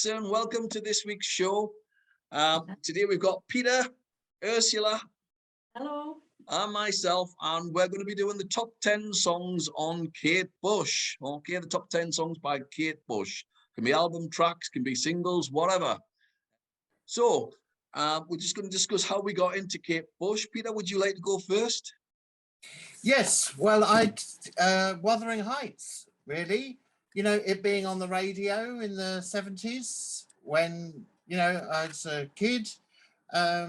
Excellent. Welcome to this week's show. Today we've got Peter, Ursula, hello, and myself, and we're going to be doing the top 10 songs on Kate Bush. Okay, the top 10 songs by Kate Bush. Can be album tracks, can be singles, whatever. So we're just going to discuss how we got into Kate Bush. Peter, would you like to go first? Yes, well, Wuthering Heights, really. You know, it being on the radio in the 70s when, you know, I was a kid. I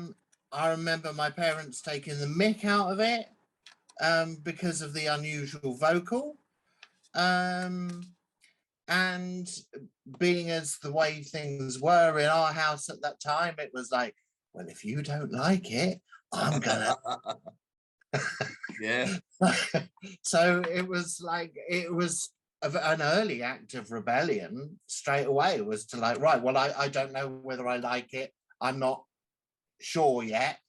remember my parents taking the mick out of it because of the unusual vocal. And being as the way things were in our house at that time, it was like, well, if you don't like it, I'm gonna. Yeah. So it was like, it was an early act of rebellion straight away, was to like, right, well, I don't know whether I like it. I'm not sure yet.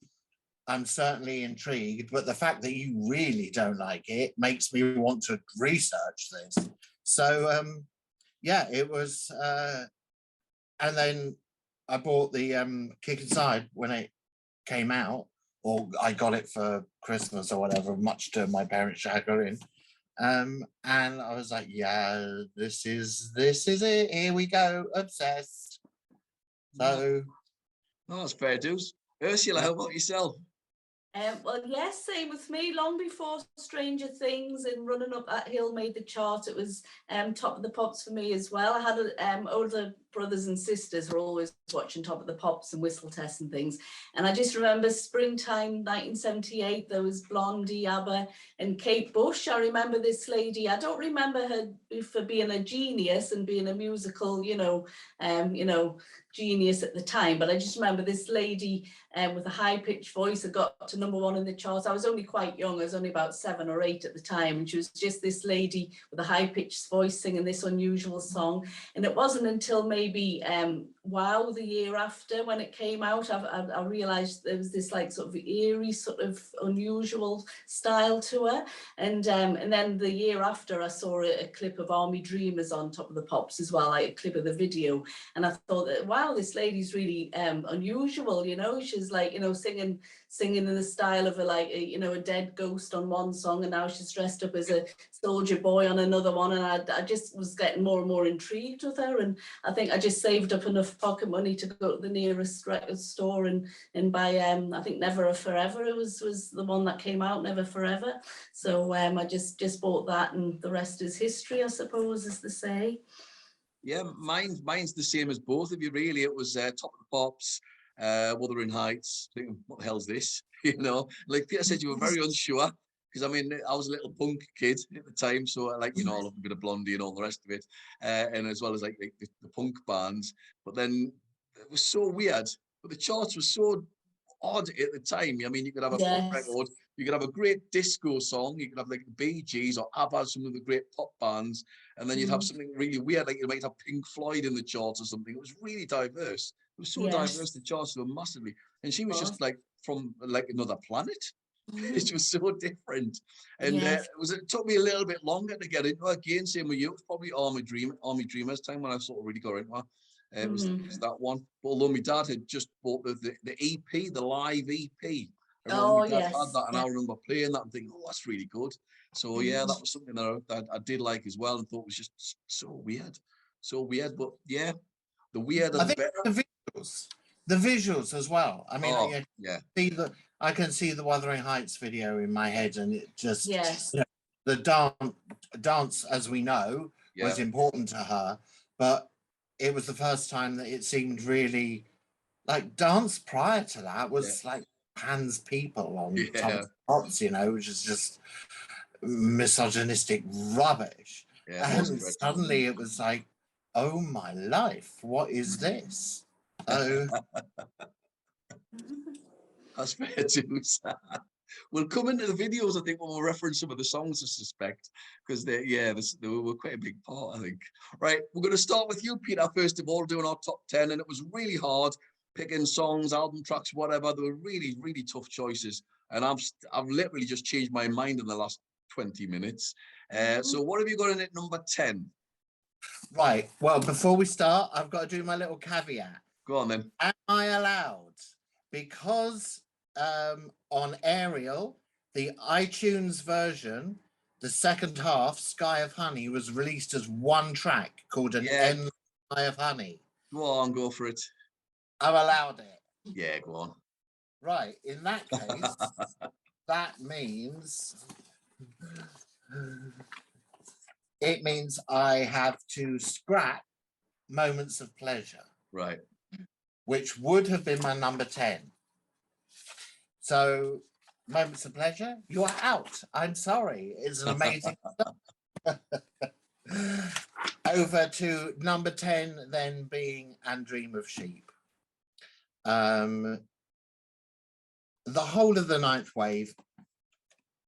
I'm certainly intrigued, but the fact that you really don't like it makes me want to research this. So yeah, it was, and then I bought the Kick Inside when it came out, or I got it for Christmas or whatever, much to my parents' chagrin. And I was like, yeah, this is it. Here we go, obsessed. So, oh, that's fair dues. Ursula, how about yourself? well, yes, same with me. Long before Stranger Things and Running Up That Hill made the chart, it was Top of the Pops for me as well. I had older brothers and sisters who were always watching Top of the Pops and Whistle Test and things. And I just remember springtime 1978, there was Blondie, ABBA and Kate Bush. I remember this lady. I don't remember her for being a genius and being a musical, genius at the time, but I just remember this lady with a high-pitched voice that got to #1 in the charts. I was only quite young, I was only about 7 or 8 at the time, and she was just this lady with a high-pitched voice singing this unusual song. And it wasn't until maybe Wow, the year after, when it came out, I realized there was this like sort of eerie, sort of unusual style to her. And then the year after, I saw a clip of Army Dreamers on Top of the Pops as well, like a clip of the video. And I thought that, wow, this lady's really unusual, you know. She's like, you know, singing in the style of a dead ghost on one song, and now she's dressed up as a soldier boy on another one. And I just was getting more and more intrigued with her. And I think I just saved up enough pocket money to go to the nearest record store and buy I think Never Forever was the one that came out, Never Forever. So I just bought that, and the rest is history, I suppose, as they say. Yeah, mine's the same as both of you, really. It was Top of the Pops, Wuthering Heights. Thinking, what the hell's this? You know, like Peter said, you were very unsure, because I mean, I was a little punk kid at the time, so I loved a bit of Blondie and all the rest of it, and as well as like the punk bands. But then it was so weird. But the charts were so odd at the time. I mean, you could have a pop record, you could have a great disco song, you could have like the Bee Gees or ABBA, some of the great pop bands, and then you'd have something really weird, like you might have Pink Floyd in the charts or something. It was really diverse. It was so diverse, the charts were massively. And she was just like from like another planet. It was so different. And it took me a little bit longer to get into it. Again, same with you. It was probably Army Dreamers time when I sort of really got into it. It was that one. But although my dad had just bought the EP, the live EP. I remember my dad had that, and I remember playing that and thinking, oh, that's really good. So yeah, that was something that I did like as well, and thought was just so weird. So weird, but yeah, the weirder the better. The visuals as well. I mean, I can see the Wuthering Heights video in my head, and it just the dance, as we know, was important to her, but it was the first time that it seemed really like dance. Prior to that was like Pan's People on Top of the Pops, you know, which is just misogynistic rubbish. And suddenly it was like, oh my life, what is this? Oh, that's fair too. We'll come into the videos, I think, when we'll reference some of the songs, I suspect, because they were quite a big part, I think. Right, we're going to start with you, Peter, first of all, doing our top 10, and it was really hard picking songs, album tracks, whatever. They were really, really tough choices, and I've literally just changed my mind in the last 20 minutes. So what have you got in at number 10? Right. Well, before we start, I've got to do my little caveat. Go on then. Am I allowed? Because on Ariel, the iTunes version, the second half, Sky of Honey, was released as one track called an Yeah. End Sky of Honey. Go on, go for it. I'm allowed it. Yeah, go on. Right. In that case, that means it means I have to scrap Moments of Pleasure, Right. which would have been my number 10. So, Moments of Pleasure, you are out. I'm sorry. It's an amazing over to number 10, then being And Dream of Sheep. The whole of the Ninth Wave,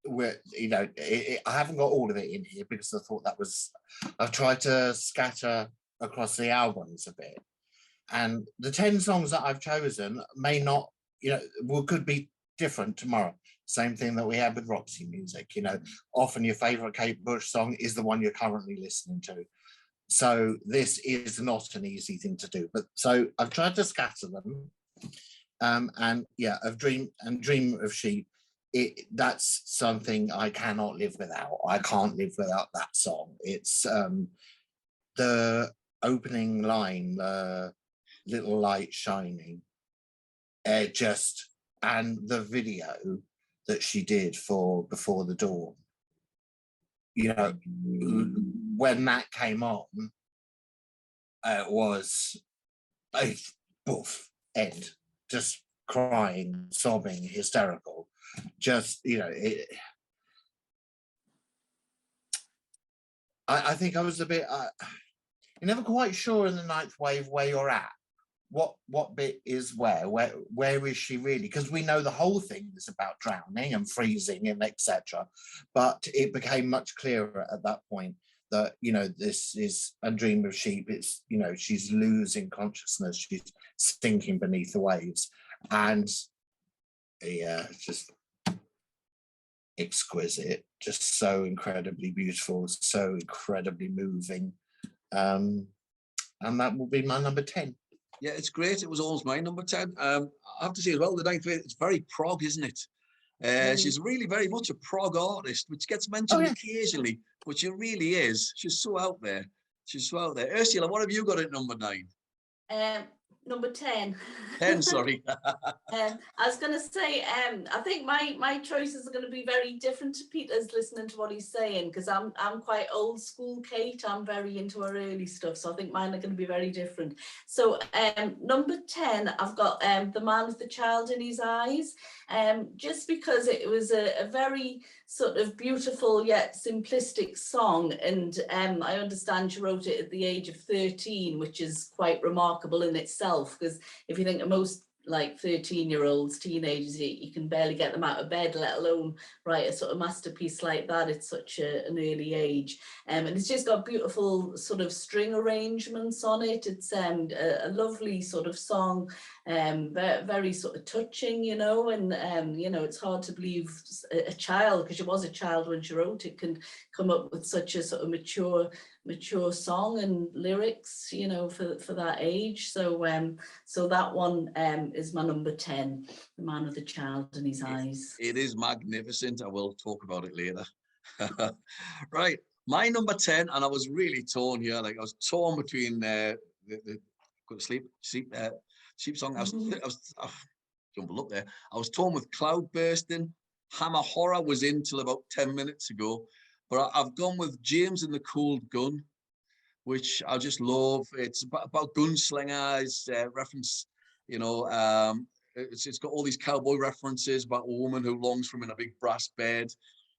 where I haven't got all of it in here because I thought that was, I've tried to scatter across the albums a bit, and the 10 songs that I've chosen may not, could be different tomorrow. Same thing that we had with Roxy Music. Often your favorite Kate Bush song is the one you're currently listening to. So this is not an easy thing to do, but so I've tried to scatter them. And yeah, Dream of Sheep, that's something I cannot live without. I can't live without that song. It's the opening line, Little Light Shining, and the video that she did for Before the Dawn. When that came on, it was a boof end, just crying, sobbing, hysterical. I think I was a bit, you're never quite sure in the Ninth Wave where you're at. What bit is where is she really? Because we know the whole thing is about drowning and freezing and etc. But it became much clearer at that point that this is A Dream of Sheep. It's she's losing consciousness, she's sinking beneath the waves, and yeah, just exquisite, just so incredibly beautiful, so incredibly moving, and that will be my number 10. Yeah, it's great. It was almost my number 10. I have to say as well, the Ninth Wave, it's very prog, isn't it? She's really very much a prog artist, which gets mentioned occasionally, but she really is. She's so out there. She's so out there. Ursula, what have you got at number 9? Number 10. 10, sorry. I was going to say, I think my choices are going to be very different to Peter's, listening to what he's saying, because I'm quite old school, Kate. I'm very into her early stuff, so I think mine are going to be very different. So number 10, I've got The Man with the Child in His Eyes, just because it was a very sort of beautiful yet simplistic song, and I understand she wrote it at the age of 13, which is quite remarkable in itself, because if you think of most like 13-year-olds, teenagers, you can barely get them out of bed, let alone write a sort of masterpiece like that at such an early age. And it's just got beautiful sort of string arrangements on it. It's a lovely sort of song, very, very sort of touching, and it's hard to believe a child, because she was a child when she wrote it, can come up with such a sort of mature song and lyrics, for that age. So that one is my number 10, The Man with the Child in His Eyes. It is magnificent. I will talk about it later. Right, my number 10, and I was really torn here. Like I was torn between the Go to Sleep song. I was jumbled up there. I was torn with Cloud Bursting. Hammer Horror was in till about 10 minutes ago, but I've gone with James and the Cold Gun, which I just love. It's about gunslingers, reference, it's got all these cowboy references about a woman who longs for him in a big brass bed.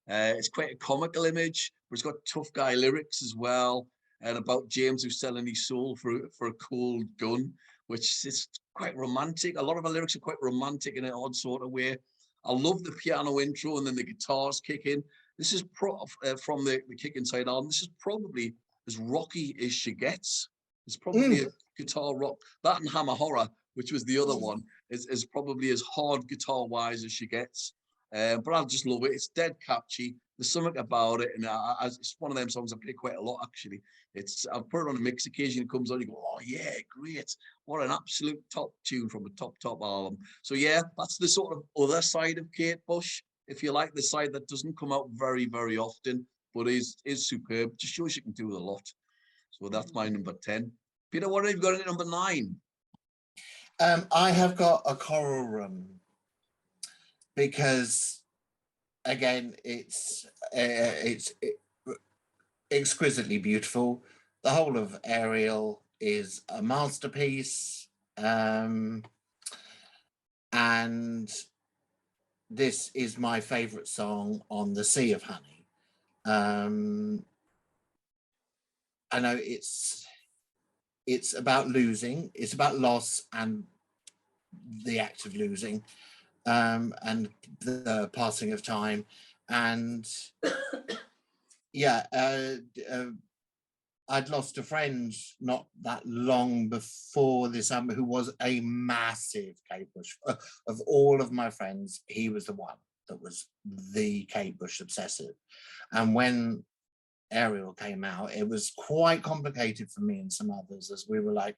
It's quite a comical image, but it's got tough guy lyrics as well, and about James who's selling his soul for a cold gun, which is quite romantic. A lot of the lyrics are quite romantic in an odd sort of way. I love the piano intro and then the guitars kick in. This is from the Kick Inside album. This is probably as rocky as she gets. It's probably a guitar rock. That and Hammer Horror, which was the other one, is probably as hard guitar wise as she gets. But I just love it. It's dead catchy. There's something about it, and it's one of them songs I play quite a lot. Actually, I've put it on a mix occasion. It comes on, you go, oh yeah, great! What an absolute top tune from a top album. So yeah, that's the sort of other side of Kate Bush, if you like, the side that doesn't come out very often, but is superb. Just shows you can do a lot. So that's my number 10. Peter, what have you got at number 9? I have got A Coral Room, because again, it's exquisitely beautiful. The whole of Ariel is a masterpiece, and this is my favorite song on The Sea of Honey. I know it's about losing, it's about loss and the act of losing, and the passing of time. And yeah, I'd lost a friend not that long before this album who was a massive Kate Bush. Of all of my friends, he was the one that was the Kate Bush obsessive. And when Ariel came out, it was quite complicated for me and some others, as we were like,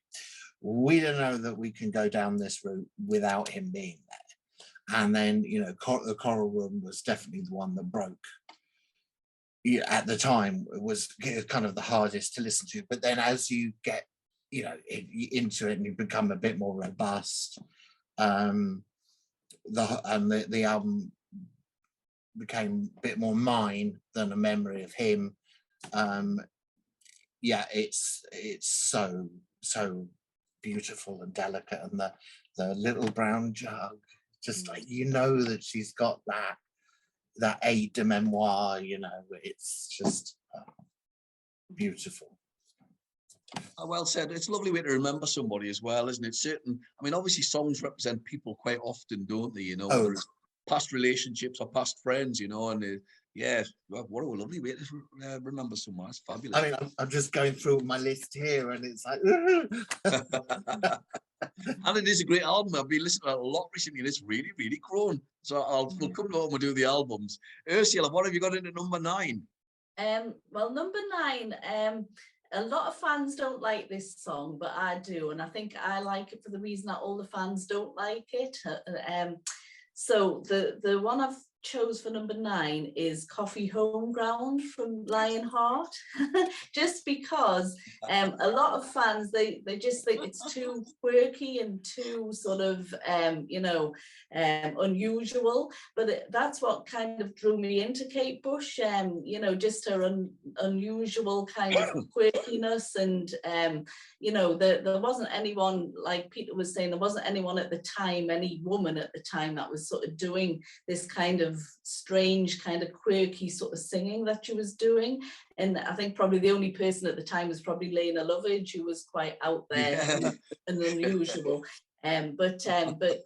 we don't know that we can go down this route without him being there. And then, you know, The Coral Room was definitely the one that broke. Yeah, at the time, it was kind of the hardest to listen to. But then as you get, you know, into it and you become a bit more robust, the album became a bit more mine than a memory of him. Yeah, it's so beautiful and delicate, and the little brown jug, just like, you know, that she's got that aide de memoire, you know, it's just beautiful. Well said. It's a lovely way to remember somebody as well, isn't it? Certain, I mean, obviously songs represent people quite often, don't they? You know, whether it's past relationships or past friends, you know, and yeah, what a lovely way to remember someone. It's fabulous. I mean, I'm just going through my list here, and it's like, and it is a great album. I've been listening to it a lot recently, and it's really grown. So we'll come to home and do the albums. Ursula, what have you got into number 9? Well, number 9, a lot of fans don't like this song, but I do, and I think I like it for the reason that all the fans don't like it. So the one I've chose for number 9 is Coffee Home Ground from Lionheart, just because a lot of fans, they just think it's too quirky and too sort of you know, unusual, but that's what kind of drew me into Kate Bush, you know, just her unusual kind of quirkiness, and you know, there wasn't anyone, like Peter was saying, there wasn't anyone at the time, any woman at the time, that was sort of doing this kind of strange, kind of quirky sort of singing that she was doing. And I think probably the only person at the time was probably Lena Lovitch, who was quite out there and unusual. But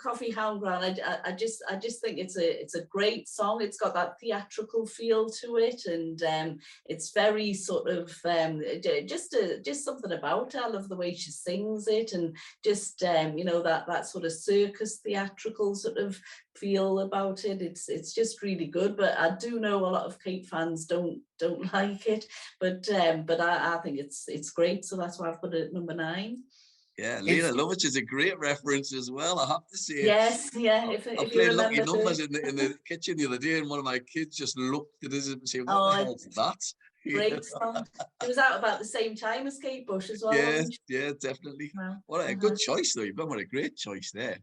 Coffee Home Ground, I just think it's a great song. It's got that theatrical feel to it, and it's very sort of just something about it. I love the way she sings it, and just you know, that sort of circus theatrical sort of feel about it. It's just really good. But I do know a lot of Kate fans don't like it, but I think it's great. So that's why I've put it at number 9. Yeah, Lena Lovitch is a great reference as well, I have to say. Yes, yeah. I played Lucky Numbers in the kitchen the other day, and one of my kids just looked at us and said, what the hell's that? Great song. It was out about the same time as Kate Bush as well. Yeah, definitely. What a good choice, though. You've done a great choice there.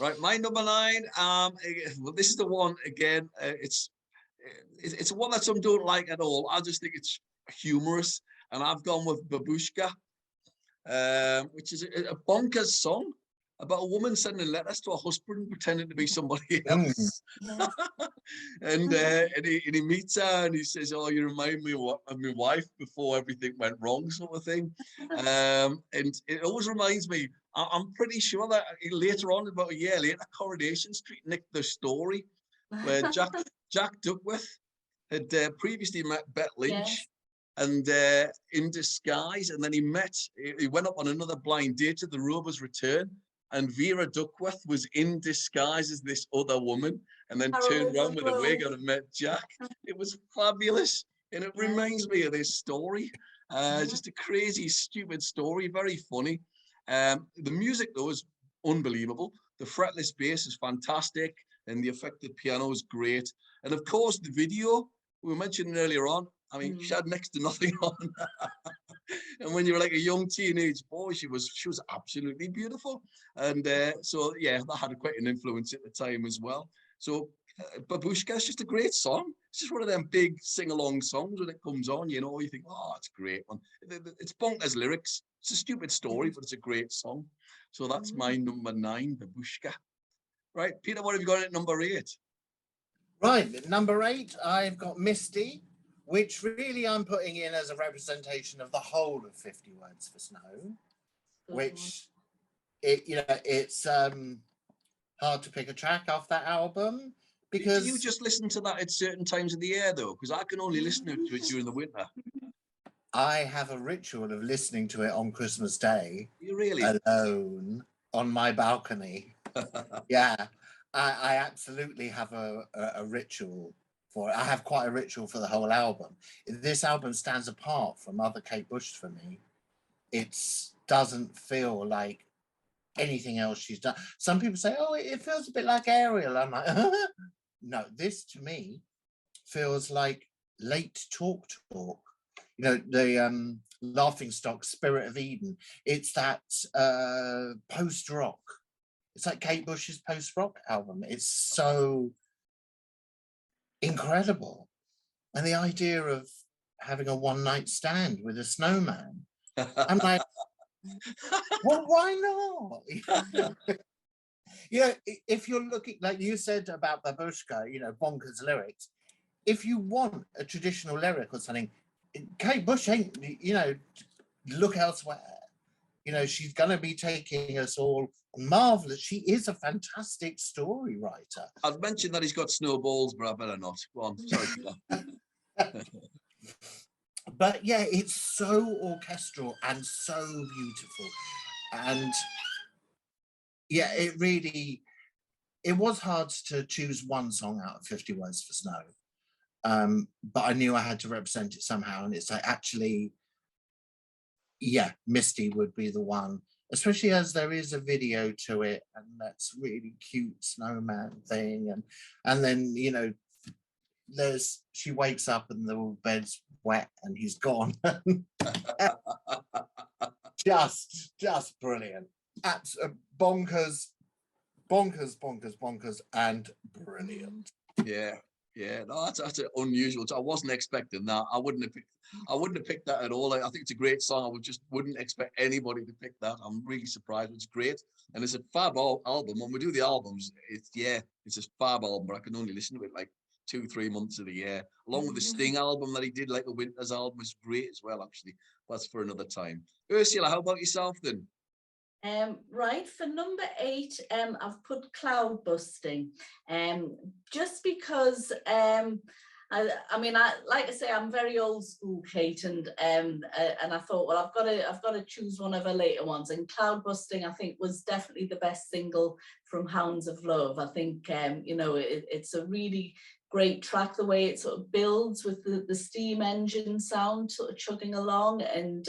Right, my number 9. Well, this is the one again. It's one that some don't like at all. I just think it's humorous, and I've gone with Babushka. Which is a bonkers song about a woman sending letters to her husband pretending to be somebody else. and he meets her and he says, oh, you remind me of my wife before everything went wrong, sort of thing. And it always reminds me, I'm pretty sure that later on, about a year later, Coronation Street nicked the story where Jack Duckworth had previously met Bette Lynch. Yes. And in disguise, and then he went up on another blind date at the Rover's Return, and Vera Duckworth was in disguise as this other woman, and then turned Carolyn around with a wig Monroe. and met Jack. It was fabulous, and it Yeah. reminds me of this story. Just a crazy, stupid story, very funny. The music though is unbelievable. The fretless bass is fantastic, and the affected piano is great. And of course, the video we were mentioning earlier on. I mean, she had next to nothing on. And when you were like a young teenage boy, she was absolutely beautiful. And so yeah, that had quite an influence at the time as well. So Babushka is just a great song. It's just one of them big sing-along songs when it comes on, you know, you think, oh, it's a great one. It's bonkers lyrics. It's a stupid story, but it's a great song. So that's my number 9, Babushka. Right, Peter, what have you got at number 8? Right, number 8, I've got Misty, which really I'm putting in as a representation of the whole of 50 Words for Snow, which it's hard to pick a track off that album because do you just listen to that at certain times of the year though? Because I can only listen to it during the winter. I have a ritual of listening to it on Christmas Day. You really? Alone on my balcony. Yeah, I absolutely have a ritual for it. I have quite a ritual for the whole album. This album stands apart from other Kate Bush for me. It doesn't feel like anything else she's done. Some people say, oh, it feels a bit like Ariel. I'm like, no, this to me feels like late Talk. You know, the Laughing Stock, Spirit of Eden. It's that post-rock. It's like Kate Bush's post-rock album. It's so incredible. And the idea of having a one-night stand with a snowman. I'm like, well, why not? You know, if you're looking, like you said about Babushka, you know, bonkers lyrics. If you want a traditional lyric or something, Kate Bush ain't, you know, look elsewhere. You know, she's going to be taking us all marvelous. She is a fantastic story writer. I've mentioned that he's got snowballs, but I better not. Go on, sorry for that. But yeah, it's so orchestral and so beautiful. And yeah, it was hard to choose one song out of 50 Words for Snow. But I knew I had to represent it somehow. And it's like, actually, yeah, Misty would be the one, especially as there is a video to it, and that's really cute snowman thing. And then, you know, she wakes up and the bed's wet and he's gone. just brilliant. Bonkers and brilliant. Yeah, no, that's unusual. I wasn't expecting that. I wouldn't have picked that at all. I think it's a great song. I wouldn't expect anybody to pick that. I'm really surprised. It's great, and it's a fab album. When we do the albums, it's a fab album. But I can only listen to it like 2-3 months of the year, along with the Sting album that he did, like the Winters album, is great as well. Actually, that's for another time. Ursula, how about yourself then? Right, for number 8, I've put Cloud Busting, just because I mean, like I say, I'm very old school, Kate, and I thought, well, I've got to choose one of her later ones, and Cloud Busting, I think, was definitely the best single from Hounds of Love. I think, you know, it's a really great track, the way it sort of builds with the steam engine sound sort of chugging along, and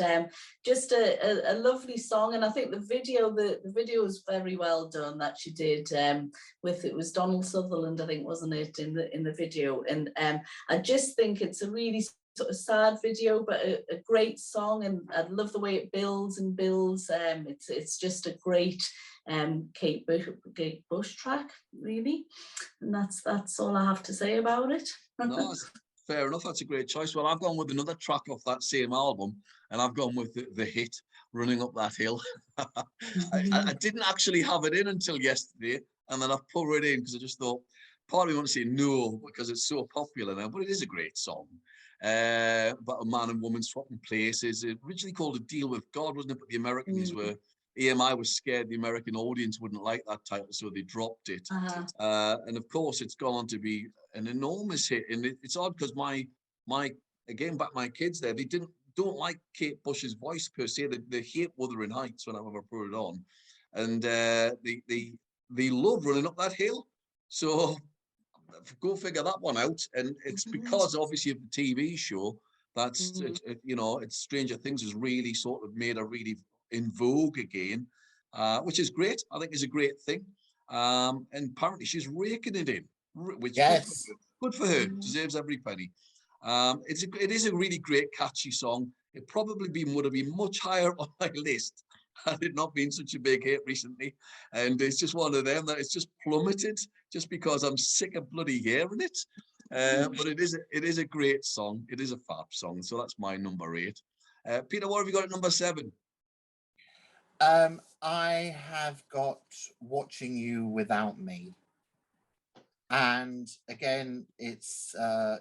just a lovely song. And I think the video was very well done that she did, with, it was Donald Sutherland, I think, wasn't it, in the video. And I just think it's a really sort of sad video, but a great song, and I love the way it builds and builds. It's just a great Kate Bush track, really, and that's all I have to say about it. No, fair enough. That's a great choice. Well, I've gone with another track off that same album, and I've gone with the hit "Running Up That Hill." I didn't actually have it in until yesterday, and then I put it in because I just thought, part of me wants to say no because it's so popular now, but it is a great song. But a man and woman swapping places. It originally called "A Deal with God," wasn't it? But the Americans were, EMI was scared the American audience wouldn't like that title, so they dropped it. And of course, it's gone on to be an enormous hit. And it's odd because my kids there, they don't like Kate Bush's voice per se. They hate Wuthering Heights when I ever put it on. and they love running up that hill. So go figure that one out. And it's because obviously of the TV show that's you know, it's Stranger Things has really sort of made her really in vogue again, which is great. I think is a great thing. And apparently she's raking it in, which Yes. good for her. Deserves every penny. It is a really great, catchy song. It probably would have been much higher on my list had it not been such a big hit recently. And it's just one of them that it's just plummeted just because I'm sick of bloody hearing it. But it is a great song. It is a fab song. So that's my number 8. Peter, what have you got at number 7? I have got Watching You Without Me. And again, it's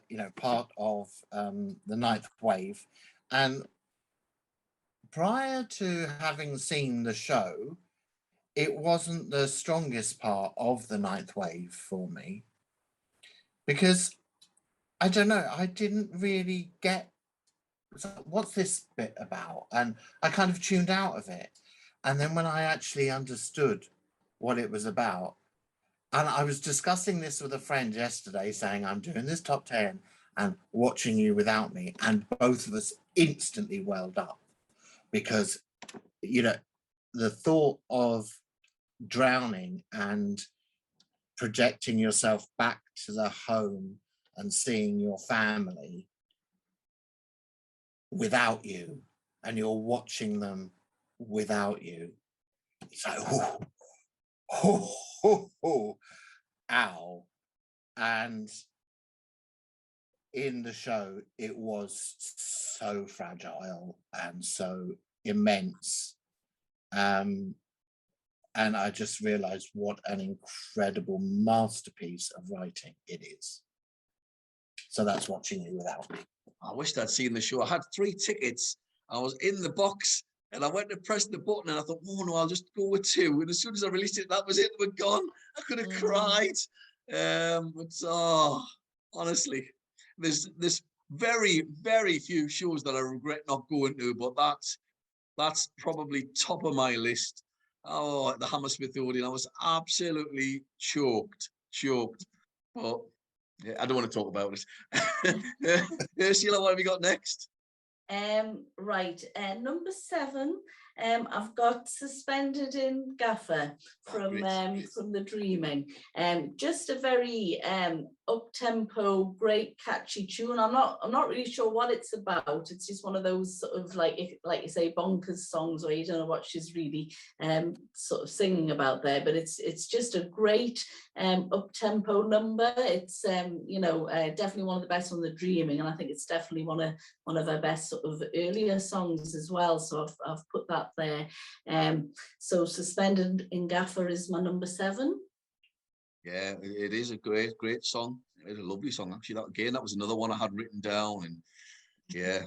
you know, part of the Ninth Wave. And prior to having seen the show, it wasn't the strongest part of the Ninth Wave for me, because I don't know, I didn't really get what's this bit about, and I kind of tuned out of it. And then when I actually understood what it was about, and I was discussing this with a friend yesterday, saying I'm doing this top 10 and Watching You Without Me, and both of us instantly welled up, because you know, the thought of drowning and projecting yourself back to the home and seeing your family without you, and you're watching them without you, it's like ow. And in the show it was so fragile and so immense, and I just realized what an incredible masterpiece of writing it is. So that's Watching You Without Me. I wished I'd seen the show. I had 3 tickets. I was in the box and I went to press the button and I thought, oh no, I'll just go with 2. And as soon as I released it, that was it. They were gone. I could have cried. But honestly, there's very, very few shows that I regret not going to, but that's probably top of my list. Oh, at the Hammersmith Odeon, I was absolutely choked. But yeah, I don't want to talk about it. Sheila, what have you got next? Right, number 7. I've got Suspended in Gaffer from The Dreaming. Just a very up-tempo, great catchy tune. I'm not really sure what it's about. It's just one of those sort of like you say, bonkers songs where you don't know what she's really sort of singing about there. But it's just a great up-tempo number. It's you know, definitely one of the best on The Dreaming, and I think it's definitely one of her best sort of earlier songs as well. So I've put that there. So Suspended in Gaffer is my number 7. Yeah, it is a great song. It's a lovely song, actually. That was another one I had written down, and yeah,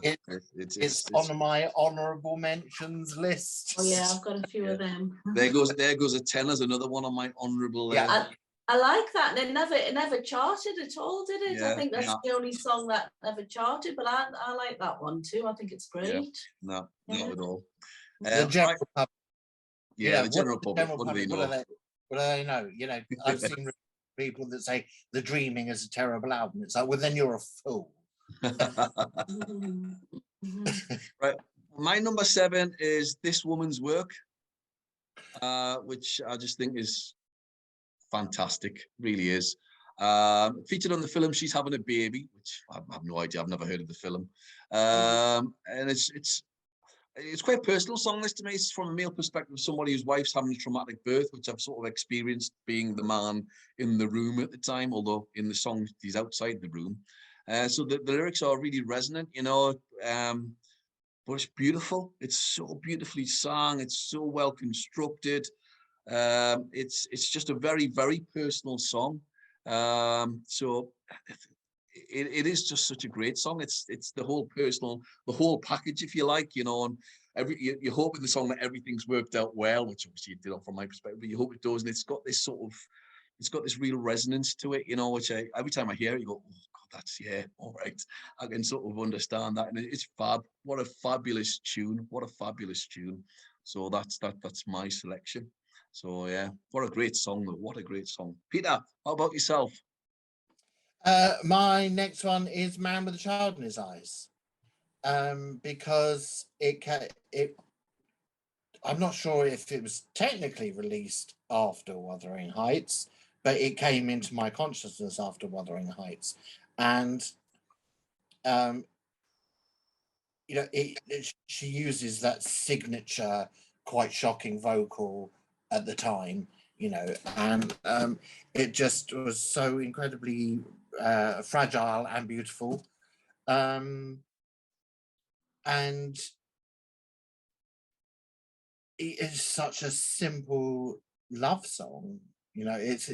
it's on my honorable mentions list. Oh yeah, I've got a few of them. There goes a 10 as another one on my honorable. Yeah. I like that. And it never charted at all, did it? Yeah, I think that's the only song that never charted, but I like that one too. I think it's great. Yeah. No, not at all. The general public. Yeah, the general public. What do they know? What do they know? You know, I've seen people that say The Dreaming is a terrible album. It's like, well, then you're a fool. Right. My number 7 is This Woman's Work, which I just think is fantastic, really is. Featured on the film She's Having a Baby, which I have no idea, I've never heard of the film. And it's quite a personal song, this to me. It's from a male perspective, somebody whose wife's having a traumatic birth, which I've sort of experienced being the man in the room at the time, although in the song he's outside the room. So the lyrics are really resonant, you know, but it's beautiful. It's so beautifully sung. It's so well constructed. It's just a very, very personal song. So it is just such a great song. It's the whole personal, the whole package, if you like, you know, and you hope in the song that everything's worked out well, which obviously it did from my perspective, but you hope it does. And it's got this real resonance to it, you know, which every time I hear it, you go, oh God, that's, yeah, all right. I can sort of understand that. And it's fab. What a fabulous tune. What a fabulous tune. So that's my selection. So yeah, what a great song though. What a great song. Peter, how about yourself? My next one is Man with a Child in His Eyes, because I'm not sure if it was technically released after Wuthering Heights, but it came into my consciousness after Wuthering Heights, and she uses that signature, quite shocking vocal at the time, and it just was so incredibly fragile and beautiful, and it is such a simple love song. It's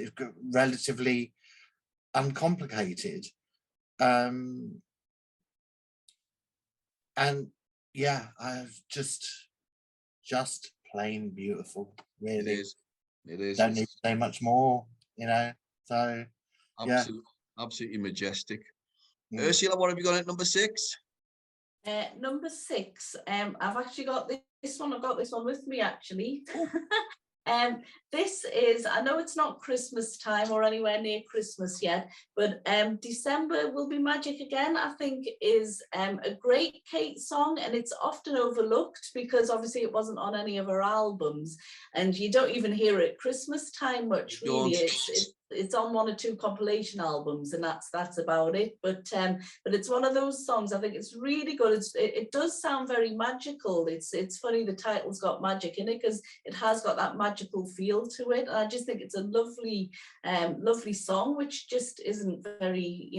relatively uncomplicated, and yeah, I've just plain beautiful, It really. is. It is. Don't need It's to say much more, so yeah. absolutely majestic. Mm. Ursula, what have you got at number 6? Number 6, I've actually got this one. I've got this one with me actually. This is, I know it's not Christmas time or anywhere near Christmas yet, but December Will Be Magic Again, I think, is a great Kate song, and it's often overlooked because obviously it wasn't on any of her albums, and you don't even hear it at Christmas time much, really. It's on 1 or 2 compilation albums, and that's about it. But it's one of those songs. I think it's really good. It does sound very magical. It's funny the title's got magic in it because it has got that magical feel to it. And I just think it's a lovely song, which just isn't very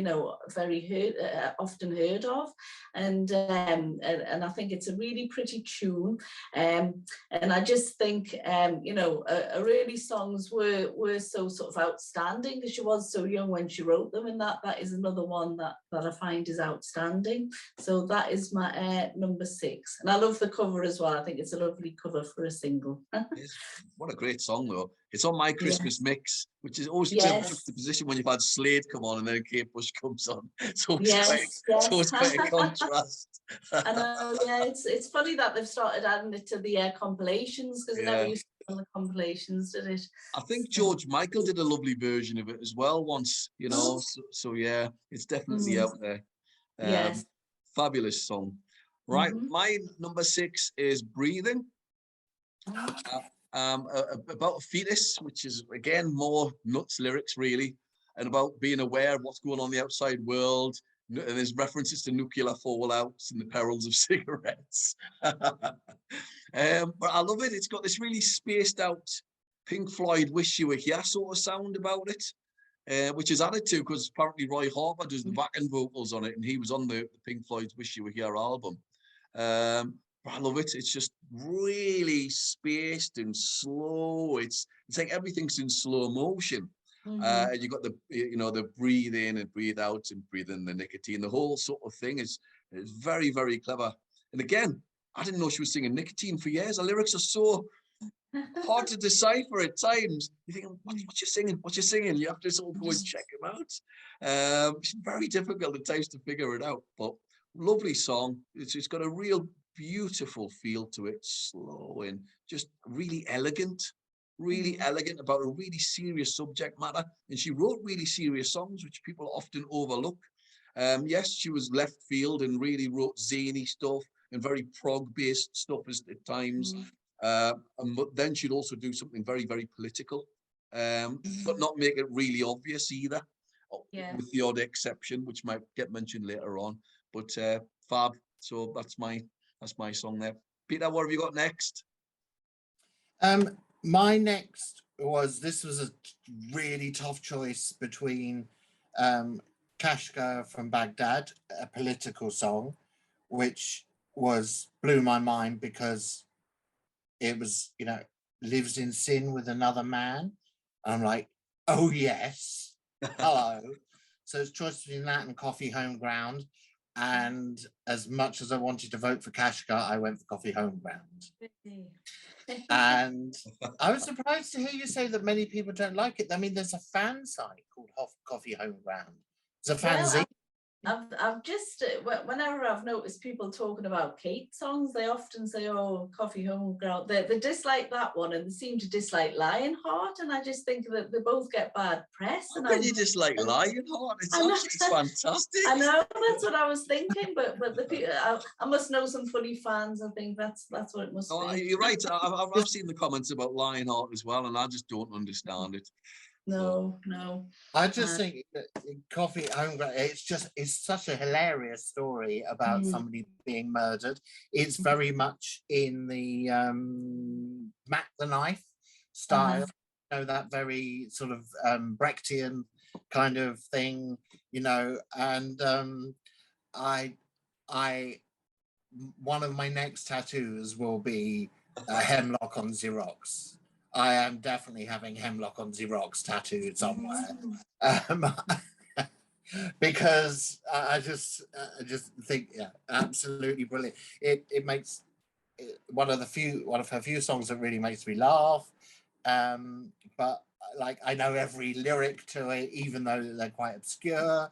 often heard of. And I think it's a really pretty tune. And I just think her early songs were so sort of outstanding because she was so young when she wrote them, and that is another one that I find is outstanding. So that is my number 6, and I love the cover as well. I think it's a lovely cover for a single. What a great song though. It's on my Christmas mix, which is always Yes. the position when you've had Slade come on and then Kate Bush comes on. So Yes. it's quite a contrast. I know, yeah, it's funny that they've started adding it to the compilations because it never used to be on the compilations, did it? I think George Michael did a lovely version of it as well once, so yeah, it's definitely out there. Yes. Fabulous song. Right, my number 6 is Breathing. About a fetus, which is again more nuts lyrics really, and about being aware of what's going on in the outside world. And there's references to nuclear fallouts and the perils of cigarettes. But I love it. It's got this really spaced out Pink Floyd "Wish You Were Here" sort of sound about it, which is added to because apparently Roy Harper does the backing vocals on it, and he was on the Pink Floyd's "Wish You Were Here" album. I love it. It's just really spaced and slow. It's like everything's in slow motion. And you got the breathe in and breathe out and breathe in the nicotine. The whole sort of thing is very, very clever. And again, I didn't know she was singing nicotine for years. The lyrics are so hard to decipher at times. You think, what you singing? What you singing? You have to sort of go and check them out. It's very difficult at times to figure it out, but lovely song. It's got a real beautiful feel to it, slow and just really elegant about a really serious subject matter. And she wrote really serious songs, which people often overlook. Yes, she was left field and really wrote zany stuff and very prog-based stuff at times. But then she'd also do something very, very political, but not make it really obvious either, with the odd exception, which might get mentioned later on. But fab. So that's my song there. Peter, what have you got next? My next this was a really tough choice between Kashka from Baghdad, a political song, which blew my mind because it was, lives in sin with another man. I'm like, oh yes, hello. So it's choice between that and Coffee Home Ground. And as much as I wanted to vote for Kashka, I went for Coffee Home Ground. And I was surprised to hear you say that many people don't like it. I mean, there's a fan site called Coffee Home Ground. There's a fanzine. I've just whenever I've noticed people talking about Kate songs, they often say, "Oh, Coffee Home Ground." They dislike that one, and they seem to dislike Lionheart. And I just think that they both get bad press. How And can you dislike Lionheart? It's I know, absolutely fantastic. I know that's what I was thinking, but the people, I must know some funny fans. I think that's what it must Oh, be. you're right. I've seen the comments about Lionheart as well, and I just don't understand it. So, No. I just think that Coffee Home Ground, it's such a hilarious story about somebody being murdered. It's very much in the Mac the Knife style, that very sort of Brechtian kind of thing, and I one of my next tattoos will be Hemlock on Xerox. I am definitely having Hemlock on Xerox tattooed somewhere, because I just think, yeah, absolutely brilliant. It makes one of her few songs that really makes me laugh. But like, I know every lyric to it, even though they're quite obscure.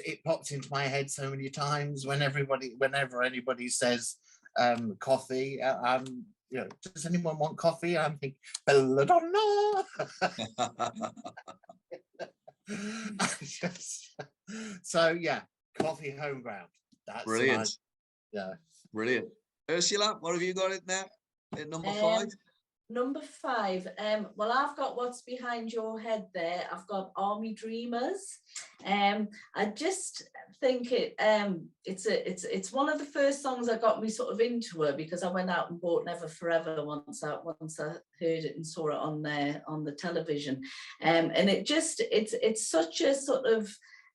It popped into my head so many times whenever anybody says coffee. Does anyone want coffee? I'm thinking belladonna. So yeah, Coffee Home Ground. That's brilliant. Yeah, Brilliant. Ursula, what have you got it now at number 5? Number 5, well, I've got What's Behind Your Head there. I've got Army Dreamers. I just think it's one of the first songs that got me sort of into her, because I went out and bought Never Forever once I heard it and saw it on the television. And it's such a sort of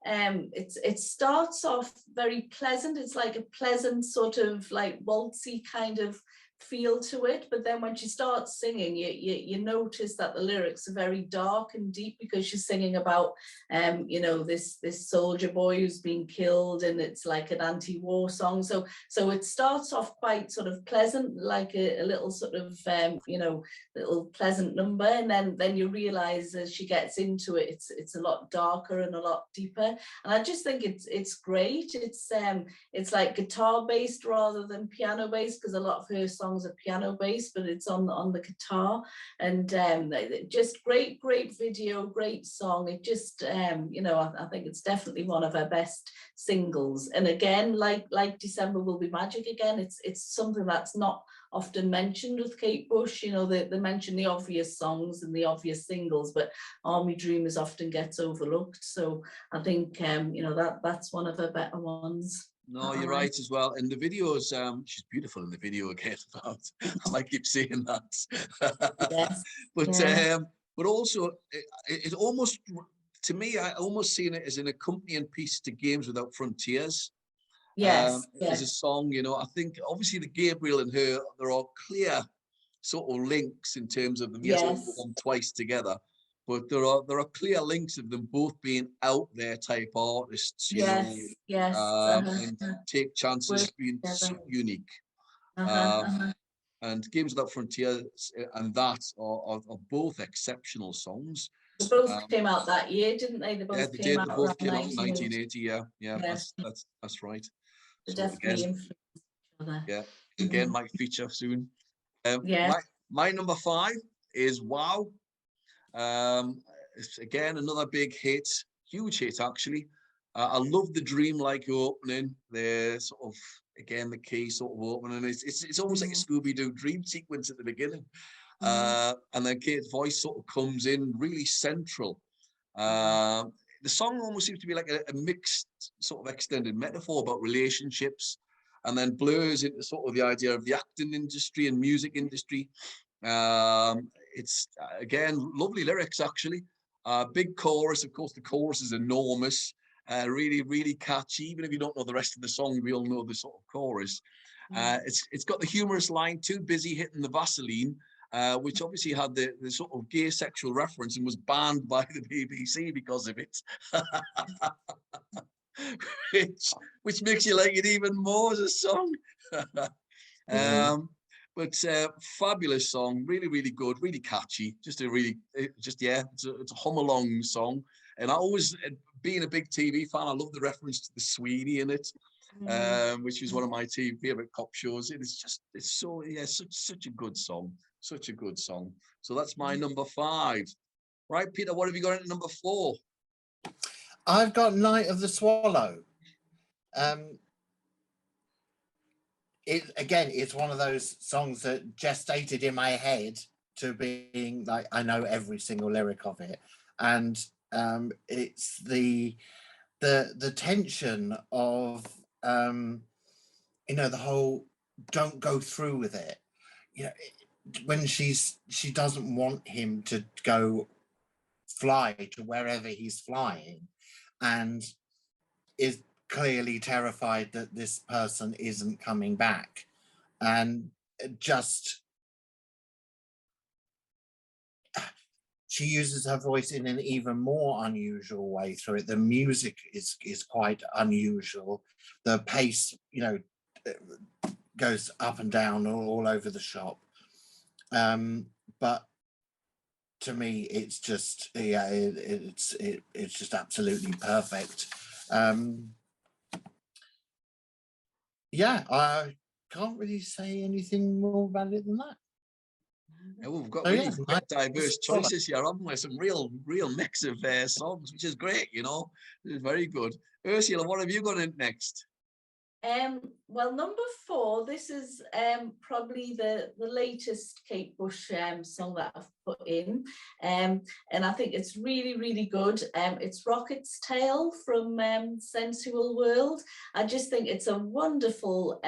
it starts off very pleasant. It's like a pleasant sort of like waltzy kind of feel to it, but then when she starts singing, you notice that the lyrics are very dark and deep, because she's singing about this soldier boy who's been killed, and it's like an anti-war song. So it starts off quite sort of pleasant, like a little sort of little pleasant number, and then you realize as she gets into it, it's a lot darker and a lot deeper. And I just think it's great. It's like guitar based rather than piano based, because a lot of her songs are piano based, but it's on the guitar. And just great video, great song. It just I think it's definitely one of her best singles. And again, like December Will Be Magic again, it's something that's not often mentioned with Kate Bush. They mention the obvious songs and the obvious singles, but Army Dreamers often gets overlooked. So I think that's one of her better ones. No, you're right as well. And the videos, she's beautiful in the video again. I might keep saying that. Yes. But also, it almost, to me, I almost seen it as an accompanying piece to Games Without Frontiers. Yes. As a song, I think obviously the Gabriel and her, there are clear sort of links in terms of them. Yes, them twice together. But there are clear links of them both being out there type artists, yes. And take chances, being so unique. And Games Without Frontiers and that are both exceptional songs. They both came out that year, didn't they? They both came out in 1980. Yeah, that's right. They definitely influenced each other. Yeah, again, might feature soon. My number 5 is Wow. It's again another big hit, huge hit actually. I love the dreamlike opening. The sort of, again, the key sort of opening. It's almost like a Scooby-Doo dream sequence at the beginning, and then Kate's voice sort of comes in really central. The song almost seems to be like a mixed sort of extended metaphor about relationships, and then blurs into sort of the idea of the acting industry and music industry. It's again lovely lyrics actually. Big chorus, of course. The chorus is enormous. Really catchy. Even if you don't know the rest of the song, we all know the sort of chorus. It's got the humorous line, "Too busy hitting the Vaseline," which obviously had the sort of gay sexual reference and was banned by the BBC because of it. which makes you like it even more as a song. But fabulous song, really good, really catchy. It's a hum along song. And I always, being a big TV fan, I love the reference to the Sweeney in it, which is one of my favorite cop shows. It's just, it's so, yeah, such a good song, such a good song. So that's my number 5. Right, Peter, what have you got at number 4? I've got Night of the Swallow. It again, it's one of those songs that gestated in my head to being like, I know every single lyric of it, and it's the tension of you know, the whole don't go through with it. You know, when she doesn't want him to go fly to wherever he's flying, and is clearly terrified that this person isn't coming back, and just she uses her voice in an even more unusual way through it. The music is quite unusual. The pace, you know, goes up and down all over the shop. But to me, it's just, yeah, it's just absolutely perfect. Yeah, I can't really say anything more about it than that. Yeah, we've got Oh, really yeah, quite Night diverse Swallow. choices here, haven't we? Some real mix of songs, which is great, you know. It's very good. Ursula, what have you got in next? Well, number 4, this is probably the latest Kate Bush song that I've put in, and I think it's really good. It's Rocket's Tale from Sensual World. I just think it's a wonderful